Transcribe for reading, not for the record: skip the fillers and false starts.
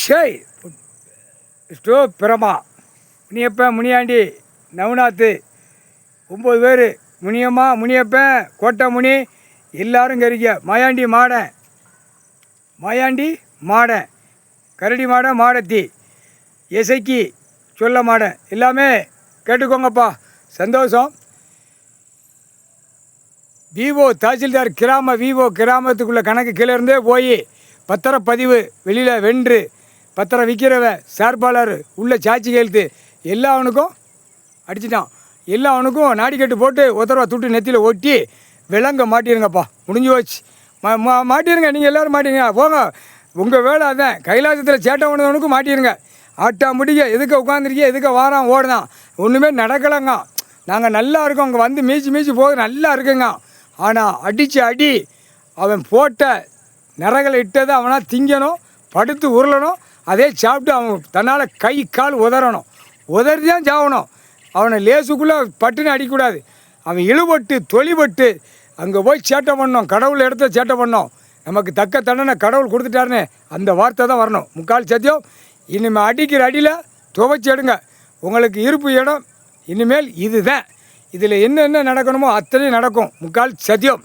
ஷேய் ஸ்டோ பிரமா முனியப்பன் முனியாண்டி நவநாத்து 9 பேர் முனியம்மா முனியப்பன் கோட்டை முனி எல்லாரும் கறிக்க மாயாண்டி மாடன் கரடி மாடன் மாடத்தி இசைக்கு சொல்ல மாடன் எல்லாமே கேட்டுக்கோங்கப்பா. சந்தோஷம். விவோ தாசில்தார் கிராமத்துக்குள்ளே கணக்கு கீழே இருந்தே போய் பத்திரப்பதிவு வெளியில் வென்று பத்திரம் விற்கிறவ செயற்பாளர் உள்ள சாட்சி கையெழுத்து எல்லாவனுக்கும் அடிச்சிட்டான். எல்லாவனுக்கும் நாடிக்கட்டு போட்டு ஒருத்தரவா துட்டு நெத்தியில் ஒட்டி விலங்க மாட்டிடுங்கப்பா. முடிஞ்சு போச்சு. மாட்டிடுங்க. நீங்கள் எல்லோரும் மாட்டிடுங்க. போங்க, உங்கள் வேலை அதான். கைலாசத்தில் சேட்டை பண்ணவனுக்கும் மாட்டிடுங்க. ஆட்டா முடிக்க எதுக்க உட்காந்துருக்கீங்க, எதுக்க வாரம் ஓடுதான், ஒன்றுமே நடக்கலைங்க. நாங்கள் நல்லா இருக்கோம். அங்கே வந்து மீச்சு போக நல்லா இருக்குங்க. ஆனால் அடித்து அடி அவன் போட்ட நிறகளை இட்டதை அவனாக திங்கணும், படுத்து உருளணும், அதே சாப்பிட்டு அவன் தன்னால் கை கால் உதறணும். உதறி தான் சாகணும். அவனை லேசுக்குள்ளே பட்டுன்னு அடிக்கக்கூடாது. அவன் இழுபட்டு தொழிபட்டு அங்கே போய் சேட்டை பண்ணோம். கடவுள் இடத்த சேட்டை பண்ணோம். நமக்கு தக்க தண்டனை கடவுள் கொடுத்துட்டாருன்னு அந்த வார்த்தை தான் வரணும். முக்கால் சத்தியம். இனிமேல் அடிக்கிற அடியில் துவைச்சி எடுங்க. உங்களுக்கு இருப்பு இடம் இனிமேல் இதுதான். இதில் என்னென்ன நடக்கணுமோ அத்தனையும் நடக்கும். முக்கால் சத்தியம்.